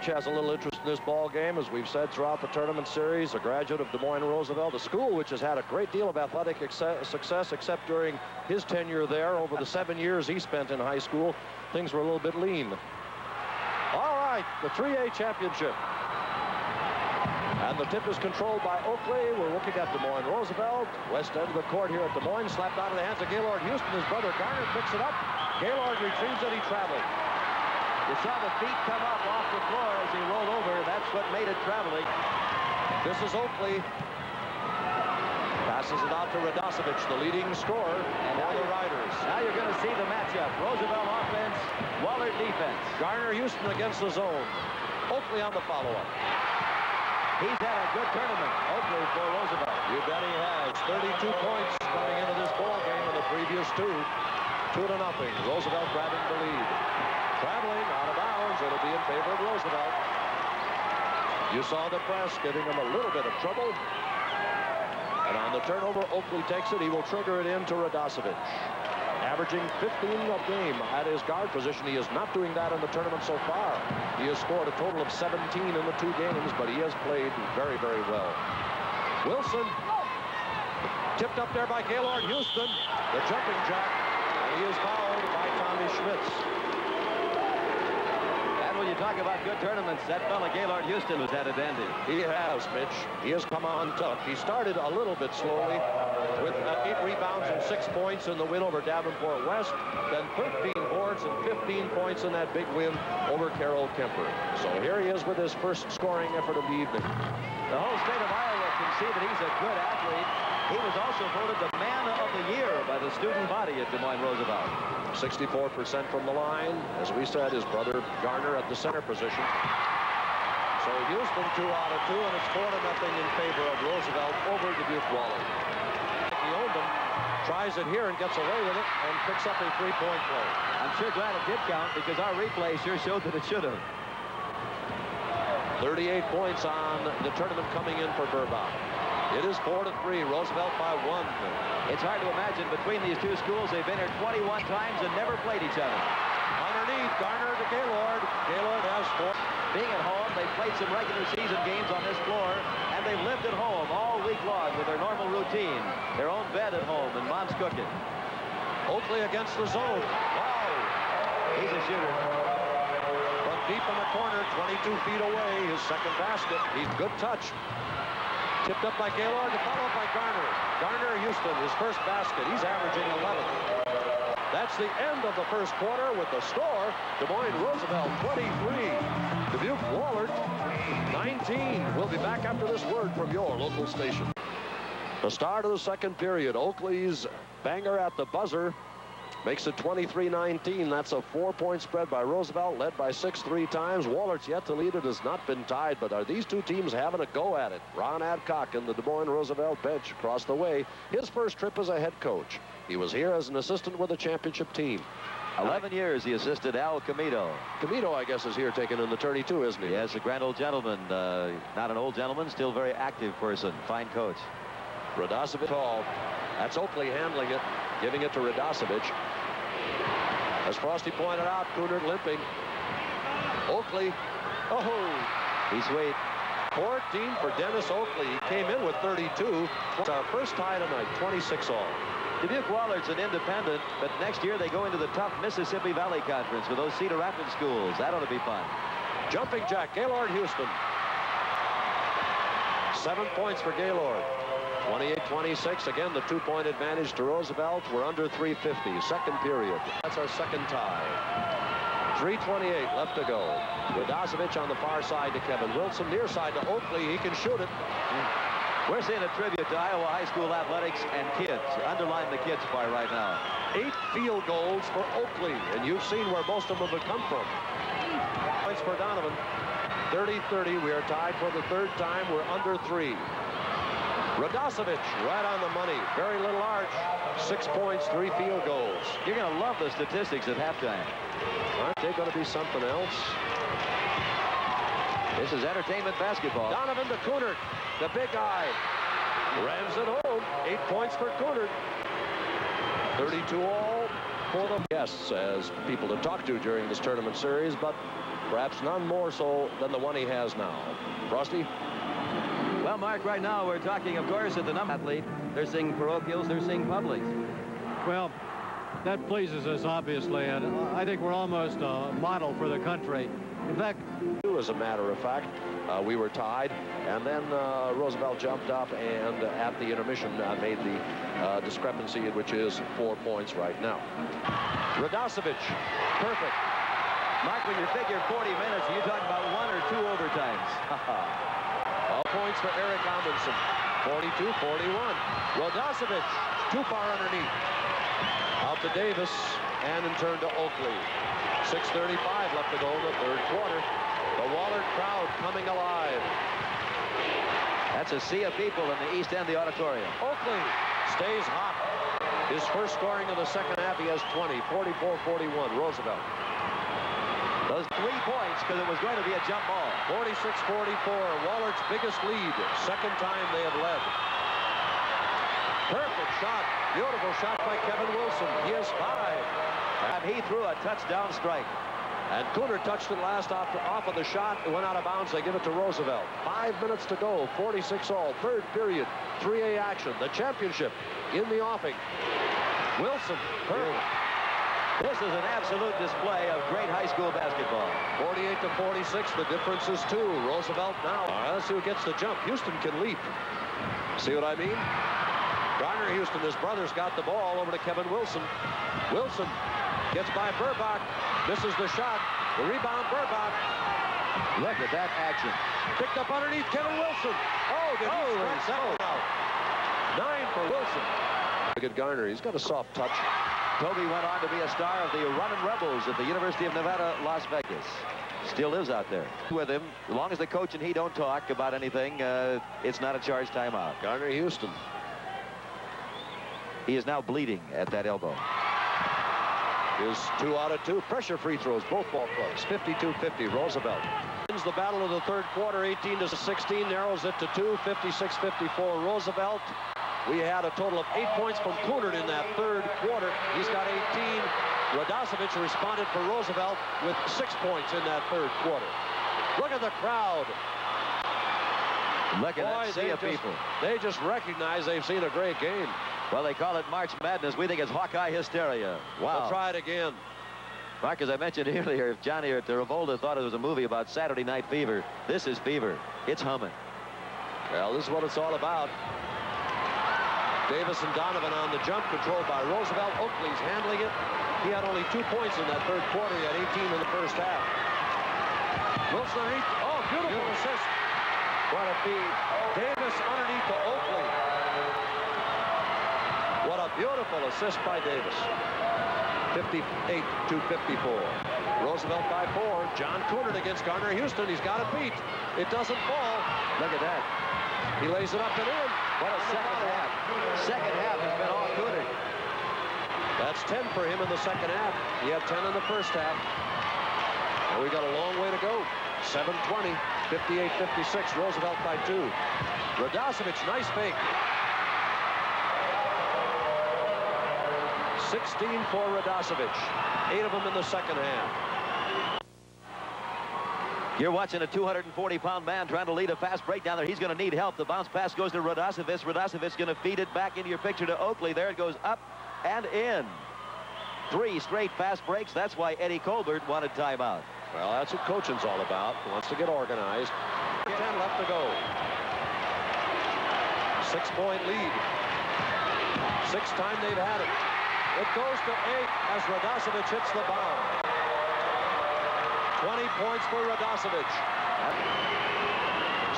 Rodasevich has a little interest in this ball game, as we've said throughout the tournament series. A graduate of Des Moines Roosevelt, a school which has had a great deal of athletic success, except during his tenure there. Over the 7 years he spent in high school, things were a little bit lean. All right, the 3A championship. And the tip is controlled by Oakley. We're looking at Des Moines Roosevelt. West end of the court here at Des Moines. Slapped out of the hands of Gaylord Houston. His brother Garner picks it up. Gaylord retrieves it. He traveled. You saw the feet come up off the floor as he rolled over. That's what made it traveling. This is Oakley. Passes it out to Rodasevich, the leading scorer for the Riders. Now you're going to see the matchup. Roosevelt offense, Wahlert defense. Garner Houston against the zone. Oakley on the follow-up. He's had a good tournament, Oakley, for Roosevelt. You bet he has. 32 points coming into this ball game in the previous two. 2-0. Roosevelt grabbing the lead. Traveling out of bounds. It'll be in favor of Roosevelt. You saw the press giving him a little bit of trouble. And on the turnover, Oakley takes it. He will trigger it into Rodasevich. Averaging 15 a game at his guard position. He is not doing that in the tournament so far. He has scored a total of 17 in the 2 games, but he has played very, very well. Wilson tipped up there by Gaylord Houston, the jumping jack, and he is fouled by Tommy Schmitz. And when you talk about good tournaments, that fella Gaylord Houston was at a dandy. He has, Mitch. He has come on tough. He started a little bit slowly with 8 rebounds and 6 points in the win over Davenport West, then 13 boards and 15 points in that big win over Carroll Kemper. So here he is with his first scoring effort of the evening. The whole state of Iowa can see that he's a good athlete. He was also voted the man of the year by the student body at Des Moines Roosevelt. 64% from the line. As we said, his brother Garner at the center position. So Houston 2 out of 2, and it's 4-0 in favor of Roosevelt over Dubuque Wahlert. He owned him, tries it here and gets away with it, and picks up a 3-point play. I'm sure glad it did count, because our replay sure showed that it should have. 38 points on the tournament coming in for Burbach. It is 4-3, Roosevelt by 1. It's hard to imagine between these two schools, they've been here 21 times and never played each other. Underneath, Garner to Gaylord. Gaylord has 4. Being at home, they've played some regular season games on this floor, and they've lived at home all week long with their normal routine. Their own bed at home, and Mom's cooking. Oakley against the zone. Wow! He's a shooter. From deep in the corner, 22 feet away, his second basket. He's good touch. Tipped up by Gaylord, followed by Garner. Garner Houston, his first basket. He's averaging 11. That's the end of the first quarter with the score. Des Moines Roosevelt 23. Dubuque Wahlert 19. We'll be back after this word from your local station. The start of the second period. Oakley's banger at the buzzer makes it 23-19. That's a 4-point spread by Roosevelt, led by 6 3 times. Wallert's yet to lead. It has not been tied, but are these two teams having a go at it? Ron Adcock in the Des Moines Roosevelt bench across the way. His first trip as a head coach. He was here as an assistant with a championship team. 11 years he assisted Al Comito. Comito, I guess, is here taking in the tourney too, isn't he? Yes, a grand old gentleman. Not an old gentleman, still very active person. Fine coach. Rodasevich tall. That's Oakley handling it, giving it to Rodasevich. As Frosty pointed out, Coonard limping. Oakley, oh, he's sweet. 14 for Dennis Oakley. He came in with 32. It's our first tie tonight, 26 all. Dubuque Wallert's an independent, but next year they go into the tough Mississippi Valley Conference with those Cedar Rapids schools. That ought to be fun. Jumping jack, Gaylord Houston. 7 points for Gaylord. 28-26. Again, the 2-point advantage to Roosevelt. We're under 3:50. Second period. That's our second tie. 3:28 left to go. Rodasevich on the far side to Kevin Wilson. Near side to Oakley. He can shoot it. We're seeing a tribute to Iowa high school athletics and kids. Underline the kids part right now. 8 field goals for Oakley, and you've seen where most of them have come from. Points for Donovan. 30-30. We are tied for the third time. We're under 3. Rodasevich right on the money. Very little arch. 6 points, 3 field goals. You're going to love the statistics at halftime. Aren't they going to be something else? This is entertainment basketball. Donovan to Coonard, the big guy. Rams it home. 8 points for Coonard. 32 all for the guests as people to talk to during this tournament series, but Perhaps none more so than the one he has now. Frosty? Well, Mark, right now we're talking, of course, at the number athlete. They're seeing parochials, they're seeing publics. Well, that pleases us, obviously, and I think we're almost a model for the country. In fact, as a matter of fact, we were tied, and then Roosevelt jumped up and at the intermission made the discrepancy, which is 4 points right now. Radosevich, perfect. Mark, when you figure 40 minutes, you're talking about 1 or 2 overtimes. All points for Eric Amundsen. 42-41. Radosevich, too far underneath. Out to Davis, and in turn to Oakley. 6:35 left to go in the third quarter. The Wahlert crowd coming alive. That's a sea of people in the east end of the auditorium. Oakley stays hot. His first scoring of the second half, he has 20. 44-41, Roosevelt. Those 3 points, because it was going to be a jump ball. 46-44, Wahlert's biggest lead. Second time they have led. Perfect shot. Beautiful shot by Kevin Wilson. He has 5. And he threw a touchdown strike. And Cooner touched it last off of the shot. It went out of bounds. They give it to Roosevelt. 5 minutes to go. 46 all. Third period. 3A action. The championship in the offing. Wilson. Perfect. This is an absolute display of great high school basketball. 48-46. The difference is 2. Roosevelt now. All right, let's see who gets the jump. Houston can leap. See what I mean? Garner Houston, his brother's got the ball over to Kevin Wilson. Wilson gets by Burbach. Misses the shot. The rebound, Burbach. Look at that action. Picked up underneath Kevin Wilson. Oh, did he strike that one out? 9 for Wilson. Look at Garner. He's got a soft touch. Toby went on to be a star of the Runnin' Rebels at the University of Nevada, Las Vegas. Still lives out there. With him, as long as the coach and he don't talk about anything, it's not a charge timeout. Garner Houston. He is now bleeding at that elbow. Is 2 out of 2. Pressure free throws, both ball clubs. 52-50, Roosevelt. Wins the battle of the third quarter, 18-16, narrows it to 2, 56-54, Roosevelt. We had a total of 8 points from Cooner in that third quarter. He's got 18. Radosevich responded for Roosevelt with 6 points in that third quarter. Look at the crowd. Look at that sea of people. They just recognize they've seen a great game. Well, they call it March Madness. We think it's Hawkeye hysteria. Wow. We'll try it again. Mark, as I mentioned earlier, if Johnny or Travolta thought it was a movie about Saturday Night Fever, this is fever. It's humming. Well, this is what it's all about. Davis and Donovan on the jump, controlled by Roosevelt. Oakley's handling it. He had only 2 points in that third quarter. He had 18 in the first half. Wilson underneath. Oh, beautiful assist. What a feed. Davis underneath to Oakley. What a beautiful assist by Davis. 58-54. Roosevelt by 4. John Cooner against Garner Houston. He's got it beat. It doesn't fall. Look at that. He lays it up and in. What a second half. Second half has been all Cooner. That's 10 for him in the second half. He had 10 in the first half. And we got a long way to go. 7:20, 58-56. Roosevelt by 2. Radosevich, nice fake. 16 for Radosevich. 8 of them in the second half. You're watching a 240-pound man trying to lead a fast break down there. He's going to need help. The bounce pass goes to Radosevich. Radosevich going to feed it back into your picture to Oakley. There it goes up and in. 3 straight fast breaks. That's why Eddie Colbert wanted timeout. Well, that's what coaching's all about. He wants to get organized. 10 left to go. 6-point lead. 6th time they've had it. It goes to 8 as Radosevich hits the bomb. 20 points for Radosevich.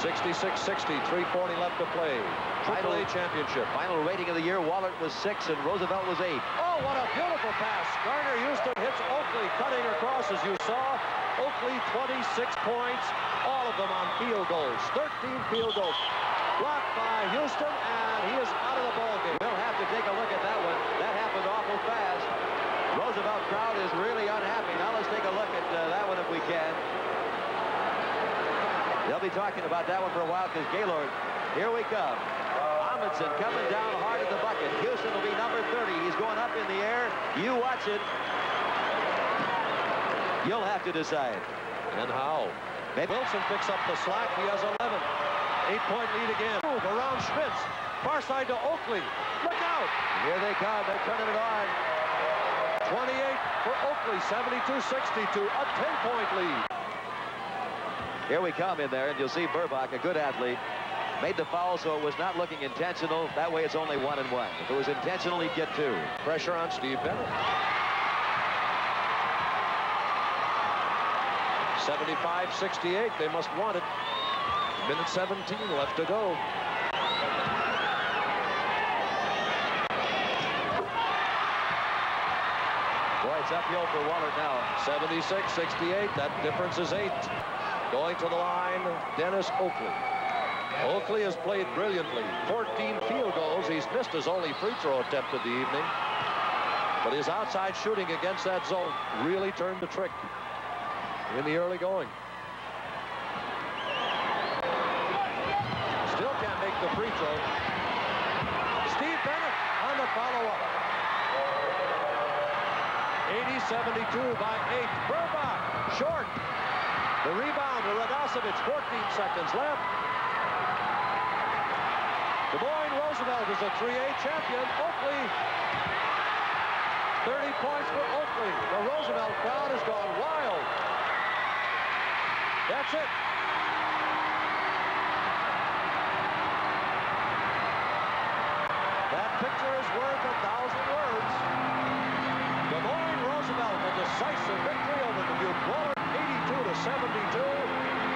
66-60, 3:40 left to play. Triple A championship. Final rating of the year, Wahlert was 6 and Roosevelt was 8. Oh, what a beautiful pass. Garner Houston hits Oakley, cutting across as you saw. Oakley, 26 points, all of them on field goals. 13 field goals. Blocked by Houston, and he is out of the ballgame. We'll have to take a look at that one. That happened awful fast. Roosevelt crowd is really unhappy. Now let's take a look at that one if we can. They'll be talking about that one for a while because Gaylord, here we come. Amundsen coming down hard at the bucket. Houston will be number 30. He's going up in the air. You watch it. You'll have to decide. And how? Wilson picks up the slack. He has 11. 8-point lead again. Move around Schmitz. Far side to Oakley. Look out! Here they come. They're turning it on. 28 for Oakley. 72-62. A 10-point lead. Here we come in there, and you'll see Burbach, a good athlete, made the foul, so it was not looking intentional. That way it's only 1 and 1. If it was intentional, he'd get 2. Pressure on Steve Bennett. 75-68. They must want it. Minute 17 left to go. Boy, it's uphill for Waller now. 76-68. That difference is 8. Going to the line, Dennis Oakley. Oakley has played brilliantly. 14 field goals. He's missed his only free throw attempt of the evening. But his outside shooting against that zone really turned the trick in the early going. Still can't make the free throw. Steve Bennett on the follow-up. 80-72 by 8. Burbach, short. The rebound to Radosevich, 14 seconds left. Des Moines Roosevelt is a 3A champion. Oakley, 30 points for Oakley. The Roosevelt crowd has gone wild. That's it. That picture is worth 1,000 words. Des Moines Roosevelt, a decisive victory over Dubuque Waller, 82-72.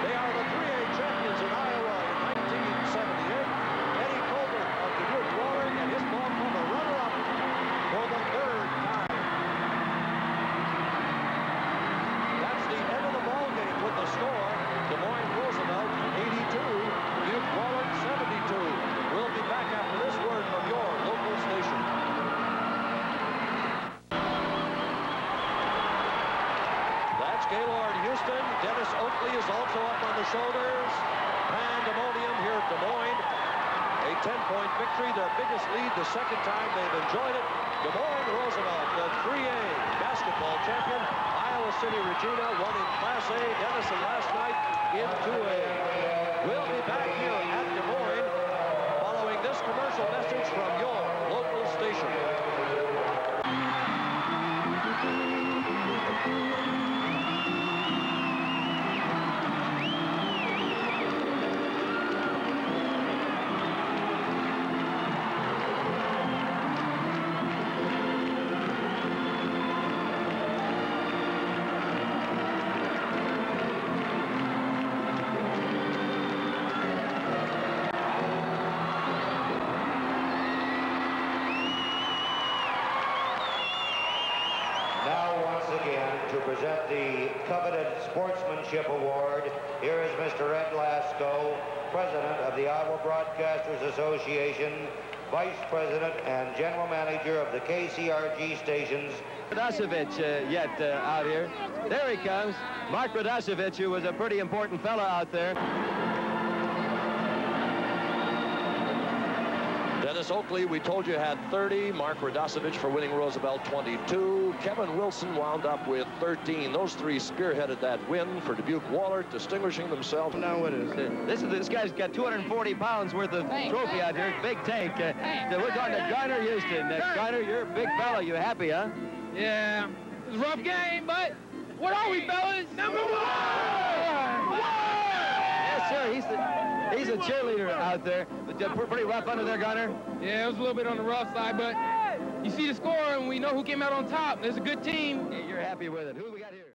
They are the 3A champions in Iowa in 1978. Eddie Colbert of Dubuque Waller and his ball club a runner-up for the 3rd time. That's the end of the ball game with the score. Des Moines Roosevelt 82, Dubuque Waller 72. We'll be back after this word from your local station. That's Gaylord Houston. Dennis Oakley is also up on the shoulders. Pandemonium here at Des Moines. A 10-point victory, their biggest lead the second time they've enjoyed it. Des Moines Roosevelt, the 3A basketball champion. Iowa City Regina won in Class A. Denison last night in 2A. We'll be back here at Des Moines following this commercial message from your local station. To present the coveted Sportsmanship Award, here is Mr. Ed Lasko, President of the Iowa Broadcasters Association, Vice President and General Manager of the KCRG stations. Radosevich yet out here. There he comes. Mark Radosevich, who was a pretty important fella out there. Dennis Oakley, we told you, had 30. Mark Radosevich for winning Roosevelt, 22. Kevin Wilson wound up with 13. Those 3 spearheaded that win for Dubuque Waller, distinguishing themselves. Now what is it? This guy's got 240 pounds worth of trophy out here. Big tank. We're going to Garner Houston. Garner, you're a big fella. You happy, huh? Yeah, it's a rough game, but what are we, fellas? Number 1! Yes, sir. He's a cheerleader out there. Pretty rough under there, Garner. Yeah, it was a little bit on the rough side, but you see the score, and we know who came out on top. There's a good team. You're happy with it. Who we got here?